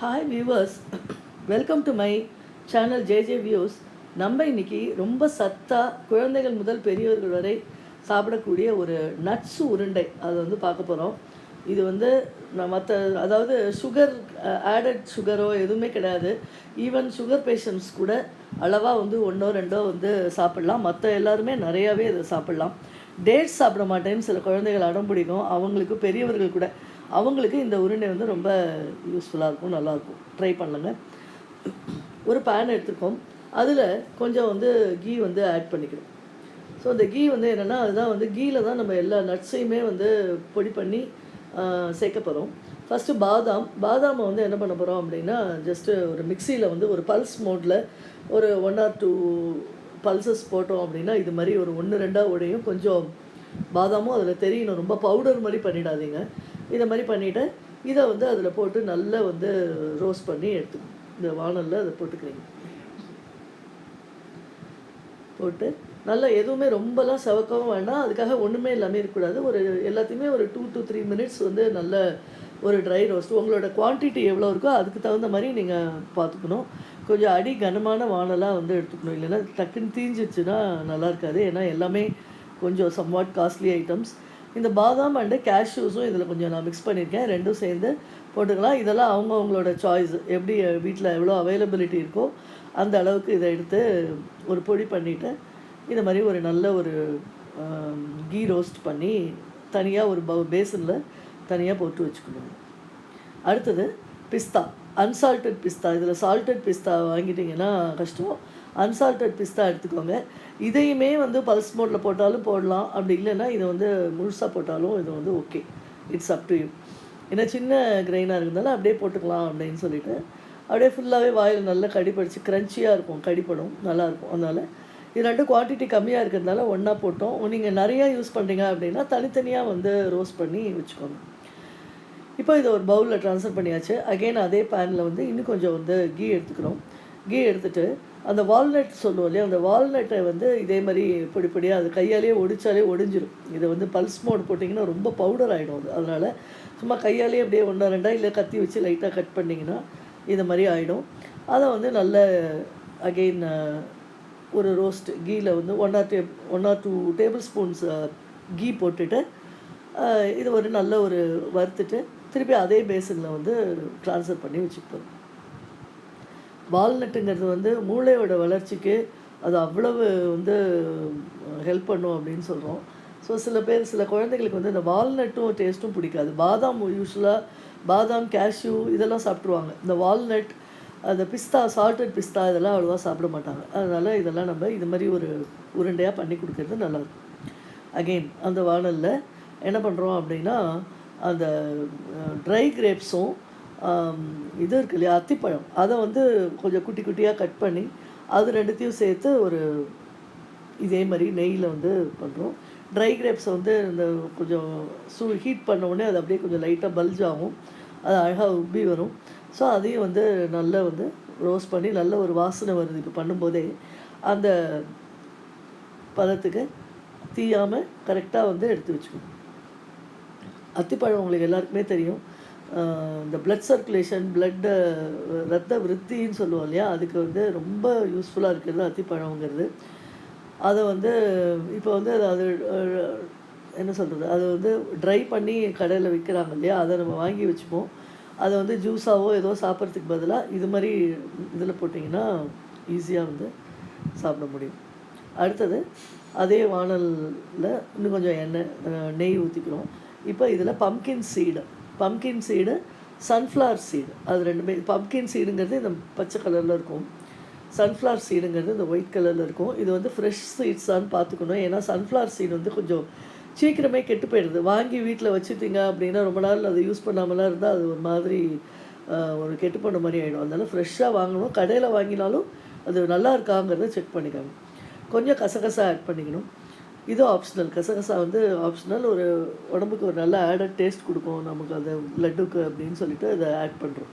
Hi viewers, welcome to my channel JJ views. நம்ம இன்னைக்கு ரொம்ப சத்தாக குழந்தைகள் முதல் பெரியவர்கள் வரை சாப்பிடக்கூடிய ஒரு நட்ஸ் உருண்டை அதை வந்து பார்க்க போகிறோம். இது வந்து மற்ற அதாவது சுகர் ஆடட் சுகரோ எதுவுமே கிடையாது. ஈவன் சுகர் பேஷண்ட்ஸ் கூட அளவாக வந்து ஒன்றோ ரெண்டோ வந்து சாப்பிட்லாம். மற்ற எல்லாருமே நிறையாவே இதை சாப்பிட்லாம். டேட்ஸ் சாப்பிட மாட்டேன்னு சில குழந்தைகள் அடம் பிடிக்கும். அவங்களுக்கு பெரியவர்கள் கூட அவங்களுக்கு இந்த உருண்டை வந்து ரொம்ப யூஸ்ஃபுல்லாக இருக்கும், நல்லாயிருக்கும். ட்ரை பண்ணுங்க. ஒரு பேன் எடுத்துருக்கோம். அதில் கொஞ்சம் வந்து கீ வந்து ஆட் பண்ணிக்கணும். ஸோ அந்த கீ வந்து என்னென்னா, அதுதான் வந்து கீயில் தான் நம்ம எல்லா நட்ஸையுமே வந்து பொடி பண்ணி சேர்க்க போகிறோம். ஃபஸ்ட்டு பாதாமை வந்து என்ன பண்ண போகிறோம் அப்படின்னா, ஜஸ்ட்டு ஒரு மிக்சியில் வந்து ஒரு பல்ஸ் மோடில் ஒரு 1 or 2 பல்சஸ் போட்டோம் அப்படின்னா இது மாதிரி ஒரு 1-2 உடையும். கொஞ்சம் பாதாமும் அதில் தெரியணும், ரொம்ப பவுடர் மாதிரி பண்ணிடாதீங்க. இதை மாதிரி பண்ணிவிட்டு இதை வந்து அதில் போட்டு நல்லா வந்து ரோஸ்ட் பண்ணி எடுத்துக்கணும். இந்த வானலில் அதை போட்டுக்கிறீங்க. போட்டு நல்லா எதுவுமே ரொம்பலாம் செவக்கவும் வேண்டாம், அதுக்காக ஒன்றுமே எல்லாமே இருக்கக்கூடாது. ஒரு எல்லாத்தையுமே ஒரு 2 to 3 minutes வந்து நல்ல ஒரு ட்ரை ரோஸ்ட். உங்களோட குவான்டிட்டி எவ்வளோ இருக்கோ அதுக்கு தகுந்த மாதிரி நீங்கள் பார்த்துக்கணும். கொஞ்சம் அடி கனமான வானலாக வந்து எடுத்துக்கணும், இல்லைன்னா டக்குன்னு தீஞ்சிச்சுன்னா நல்லா இருக்காது. ஏன்னா எல்லாமே கொஞ்சம் சம்வாட் காஸ்ட்லி ஐட்டம்ஸ். இந்த பாதாம் அண்டு கேஷ்யூஸும் இதில் கொஞ்சம் நான் மிக்ஸ் பண்ணியிருக்கேன். ரெண்டும் சேர்ந்து போட்டுக்கலாம். இதெல்லாம் அவங்களோட சாய்ஸ், எப்படி வீட்டில் எவ்வளோ அவைலபிலிட்டி இருக்கோ அந்த அளவுக்கு இதை எடுத்து ஒரு பொடி பண்ணிவிட்டு இந்த மாதிரி ஒரு நல்ல ஒரு கீ ரோஸ்ட் பண்ணி தனியாக ஒரு பேசனில் தனியாக போட்டு வச்சுக்கணும். அடுத்தது பிஸ்தா, அன்சால்டட் பிஸ்தா. இதில் சால்டட் பிஸ்தா வாங்கிட்டிங்கன்னா கஷ்டம். அன்சால்டட் பிஸ்தா எடுத்துக்கோங்க. இதையுமே வந்து பல்ஸ் மோடில் போட்டாலும் போடலாம், அப்படி இல்லைன்னா இதை வந்து முழுசாக போட்டாலும் இது வந்து okay. It's up to you. ஏன்னா சின்ன கிரெயினாக இருந்தாலும் அப்படியே போட்டுக்கலாம் அப்படின்னு சொல்லிவிட்டு அப்படியே ஃபுல்லாகவே வாயில் நல்லா கடிப்படிச்சு க்ரன்ச்சியாக இருக்கும், கடிப்படும், நல்லாயிருக்கும். அதனால் இது ரெண்டு குவான்டிட்டி கம்மியாக இருக்கிறதுனால ஒன்றா போட்டோம். நீங்கள் நிறையா யூஸ் பண்ணுறீங்க அப்படின்னா தனித்தனியாக வந்து ரோஸ்ட் பண்ணி வச்சுக்கோங்க. இப்போ இதை ஒரு பவுலில் ட்ரான்ஸ்ஃபர் பண்ணியாச்சு. அகெயின் அதே பேனில் வந்து இன்னும் கொஞ்சம் வந்து கீ எடுத்துக்கிறோம். கீ எடுத்துகிட்டு அந்த வால்நட் சொல்லுவோம் இல்லையா, அந்த வால்நட்டை வந்து இதே மாதிரி பொடி பொடியாக அது கையாலேயே ஒடிச்சாலே ஒடிஞ்சிடும். இதை வந்து பல்ஸ் மோட் போட்டிங்கன்னா ரொம்ப பவுடர் ஆகிடும் அது. அதனால் சும்மா கையாலேயே அப்படியே 1-2 இல்லை கத்தி வச்சு லைட்டாக கட் பண்ணிங்கன்னா இது மாதிரி ஆகிடும். அதை வந்து நல்ல அகெயின் ஒரு ரோஸ்ட் கீயில் வந்து 1 or 2 டேபிள் ஸ்பூன்ஸ் கீ போட்டுட்டு இது ஒரு நல்ல ஒரு வறுத்துட்டு திருப்பி அதே பேசனில் வந்து ட்ரான்ஸ்ஃபர் பண்ணி வச்சுப்போம். வால்நட்டுங்கிறது வந்து மூளையோட வளர்ச்சிக்கு அது அவ்வளவு வந்து ஹெல்ப் பண்ணும் அப்படின்னு சொல்கிறோம். ஸோ சில குழந்தைகளுக்கு வந்து இந்த வால்நட்டும் டேஸ்ட்டும் பிடிக்காது. பாதாம் யூஸ்வலாக பாதாம், கேஷ்யூ இதெல்லாம் சாப்பிட்ருவாங்க. இந்த வால்நட், அந்த பிஸ்தா, சால்டட் பிஸ்தா இதெல்லாம் அவ்வளோவா சாப்பிட மாட்டாங்க. அதனால் இதெல்லாம் நம்ம இது மாதிரி ஒரு உருண்டையாக பண்ணி கொடுக்கறது நல்லாயிருக்கும். அகெயின் அந்த வானலில் என்ன பண்ணுறோம் அப்படின்னா, அந்த ட்ரை கிரேப்ஸும் இது இருக்கு இல்லையா, அத்திப்பழம், அதை வந்து கொஞ்சம் குட்டி குட்டியாக கட் பண்ணி அது ரெண்டுத்தையும் சேர்த்து ஒரு இதே மாதிரி நெய்யில் வந்து பண்ணுறோம். ட்ரை கிரேப்ஸை வந்து இந்த கொஞ்சம் ஹீட் பண்ண உடனே அது அப்படியே கொஞ்சம் லைட்டாக பல்ஜ் ஆகும், அது அழகாக உப்பி வரும். ஸோ அதையும் வந்து நல்லா வந்து ரோஸ்ட் பண்ணி நல்ல ஒரு வாசனை வருது. இப்போ பண்ணும்போதே அந்த பதத்துக்கு தீயாமல் கரெக்டாக வந்து எடுத்து வச்சுக்கணும். அத்திப்பழம் உங்களுக்கு எல்லாருக்குமே தெரியும், இந்த பிளட் சர்க்குலேஷன், பிளட்டு ரத்த விருத்தின்னு சொல்லுவோம் இல்லையா, அதுக்கு வந்து ரொம்ப யூஸ்ஃபுல்லாக இருக்கிறது அத்திப்பழங்கிறது. அதை வந்து இப்போ வந்து அது என்ன சொல்கிறது, அது வந்து ட்ரை பண்ணி கடையில் விற்கிறாங்க இல்லையா, அதை நம்ம வாங்கி வச்சுப்போம். அதை வந்து ஜூஸாவோ ஏதோ சாப்பிட்றதுக்கு பதிலாக இது மாதிரி இதில் போட்டிங்கன்னா ஈஸியாக வந்து சாப்பிட முடியும். அடுத்தது அதே வானலில் இன்னும் கொஞ்சம் நெய் ஊற்றிக்கிறோம். இப்போ இதில் பம்கின் சீடு, சன்ஃப்ளவர் சீடு, அது ரெண்டுமே. பம்கின் சீடுங்கிறது இந்த பச்சை கலரில் இருக்கும், சன்ஃப்ளவர் சீடுங்கிறது இந்த ஒயிட் கலரில் இருக்கும். இது வந்து ஃப்ரெஷ் சீட்ஸான்னு பார்த்துக்கணும். ஏன்னா சன்ஃப்ளவர் சீடு வந்து கொஞ்சம் சீக்கிரமே கெட்டு போயிடுது. வாங்கி வீட்டில் வச்சுட்டிங்க அப்படின்னா ரொம்ப நாள் அதை யூஸ் பண்ணாமலாம் இருந்தால் அது ஒரு மாதிரி ஒரு கெட்டு போன மாதிரி ஆகிடும். அதனால் ஃப்ரெஷ்ஷாக வாங்கணும். கடையில் வாங்கினாலும் அது நல்லா இருக்காங்கிறத செக் பண்ணிக்கணும். கொஞ்சம் கசகசா ஆட் பண்ணிக்கணும். இது ஆப்ஷனல். கசகசா வந்து ஆப்ஷனல். ஒரு உடம்புக்கு ஒரு நல்ல ஆடட் டேஸ்ட் கொடுக்கும் நமக்கு அந்த லட்டுக்கு அப்படின்னு சொல்லிட்டு இதை ஆட் பண்ணுறோம்.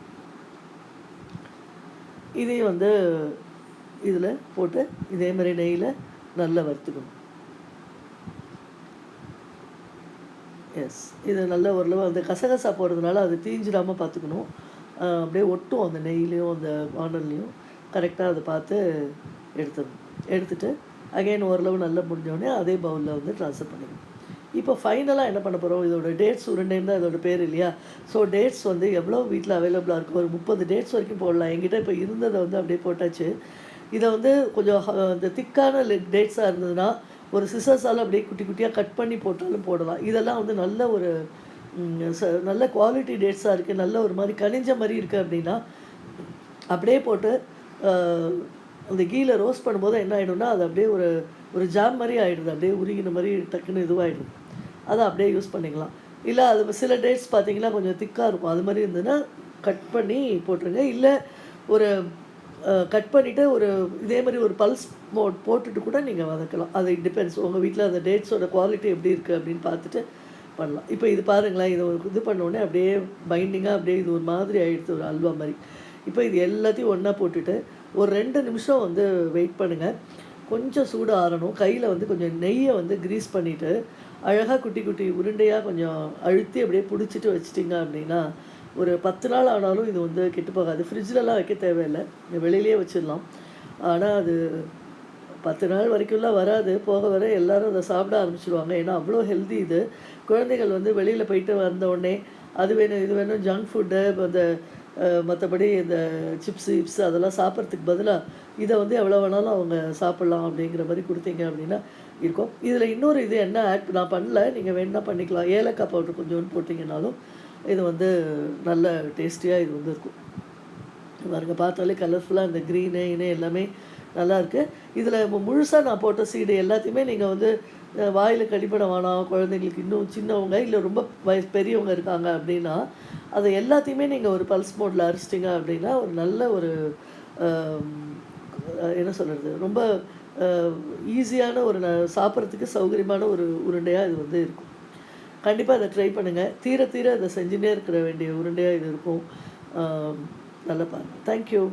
இதையும் வந்து இதில் போட்டு இதே மாதிரி நெய்யில் நல்லா வறுத்துக்கணும். எஸ், இது நல்ல ஓரளவு அந்த கசகசா போடுறதுனால அது தீஞ்சிடாமல் பார்த்துக்கணும். அப்படியே ஒட்டும் அந்த நெய்யிலையும் அந்த வானல்லையும். கரெக்டாக அதை பார்த்து எடுத்துடணும். எடுத்துட்டு அகைன் ஓரளவு நல்லா முடிஞ்சோடனே அதே பவுலில் வந்து ட்ரான்ஸ்ஃபர் பண்ணிக்கணும். இப்போ ஃபைனலாக என்ன பண்ண போகிறோம், இதோட டேட்ஸ் உருண்டைன்னு தான் இதோட பேர் இல்லையா? ஸோ டேட்ஸ் வந்து எவ்வளோ வீட்டில் அவைலபிளாக இருக்கும், ஒரு 30 டேட்ஸ் வரைக்கும் போடலாம். என்கிட்ட இப்போ இருந்ததை வந்து அப்படியே போட்டாச்சு. இதை வந்து கொஞ்சம் இந்த திக்கான டேட்ஸாக இருந்ததுன்னா ஒரு சிசர்ஸால் அப்படியே குட்டி குட்டியாக கட் பண்ணி போட்டாலும் போடலாம். இதெல்லாம் வந்து நல்ல ஒரு நல்ல குவாலிட்டி டேட்ஸாக இருக்குது, நல்ல ஒரு மாதிரி கனிஞ்ச மாதிரி இருக்குது அப்படின்னா அப்படியே போட்டு அந்த கீழ ரோஸ்ட் பண்ணும்போது என்ன ஆகிடும்னா அது அப்படியே ஒரு ஒரு ஜாம் மாதிரி ஆகிடுது, அப்படியே உருகின மாதிரி டக்குன்னு இதுவாகிடும். அதை அப்படியே யூஸ் பண்ணிக்கலாம். இல்லை அது சில டேட்ஸ் பார்த்திங்கன்னா கொஞ்சம் திக்காக இருக்கும், அது மாதிரி இருந்ததுன்னா கட் பண்ணி போட்டுருங்க. இல்லை ஒரு கட் பண்ணிவிட்டு ஒரு இதே மாதிரி ஒரு பல்ஸ் போட்டுட்டு கூட நீங்கள் வதக்கலாம். அது டிபெண்ட்ஸ் உங்கள் வீட்டில் அந்த டேட்ஸோட குவாலிட்டி எப்படி இருக்குது அப்படின்னு பார்த்துட்டு பண்ணலாம். இப்போ இது பாருங்களேன், இதை இது பண்ணோடனே அப்படியே பைண்டிங்காக அப்படியே இது ஒரு மாதிரி ஆகிடுது, ஒரு அல்வா மாதிரி. இப்போ இது எல்லாத்தையும் ஒன்றா போட்டுட்டு ஒரு 2 நிமிஷம் வந்து வெயிட் பண்ணுங்கள். கொஞ்சம் சூடு ஆறணும். கையில் வந்து கொஞ்சம் நெய்யை வந்து க்ரீஸ் பண்ணிவிட்டு அழகாக குட்டி குட்டி உருண்டையாக கொஞ்சம் அழுத்தி அப்படியே பிடிச்சிட்டு வச்சிட்டிங்க அப்படின்னா ஒரு 10 நாள் ஆனாலும் இது வந்து கெட்டு போகாது. ஃப்ரிட்ஜிலலாம் வைக்க தேவையில்லை, வெளியிலே வச்சிடலாம். ஆனால் அது 10 நாள் வரைக்கும்லாம் வராது. போக வர எல்லோரும் அதை சாப்பிட ஆரம்பிச்சிடுவாங்க. ஏன்னா அவ்வளோ ஹெல்தி இது. குழந்தைகள் வந்து வெளியில் போயிட்டு வந்த உடனே அது வேணும் இது வேணும் ஜங்க் ஃபுட்டு அந்த மற்றபடி இந்த சிப்ஸு கிப்ஸு அதெல்லாம் சாப்பிட்றதுக்கு பதிலாக இதை வந்து எவ்வளோ வேணாலும் அவங்க சாப்பிட்லாம் அப்படிங்கிற மாதிரி கொடுத்தீங்க அப்படின்னா இருக்கும். இதில் இன்னொரு இது என்ன நான் பண்ணல, நீங்கள் வேணுன்னா பண்ணிக்கலாம். ஏலக்காய் பவுட்ரு கொஞ்சோண்டு போட்டிங்கனாலும் இது வந்து நல்ல டேஸ்டியாக இது வந்து இருக்கும். பாருங்க, பார்த்தாலே கலர்ஃபுல்லாக இந்த க்ரீனு எல்லாமே நல்லாயிருக்கு. இதில் முழுசாக நான் போட்ட சீடு எல்லாத்தையுமே நீங்கள் வந்து வாயில் கடிப்பட வேணாம், குழந்தைங்களுக்கு இன்னும் சின்னவங்க இல்லை ரொம்ப பெரியவங்க இருக்காங்க அப்படின்னா அதை எல்லாத்தையுமே நீங்கள் ஒரு பல்ஸ் மோடில் அரைச்சிட்டிங்க அப்படின்னா ஒரு நல்ல ஒரு என்ன சொல்கிறது, ரொம்ப ஈஸியான ஒரு சாப்பிட்றதுக்கு சௌகரியமான ஒரு உருண்டையாக இது வந்து இருக்கும். கண்டிப்பாக அதை ட்ரை பண்ணுங்கள். தீர தீர அதை செஞ்சுட்டே இருக்கிற வேண்டிய உருண்டையாக இது இருக்கும். நல்லா பாருங்கள். தேங்க்யூ.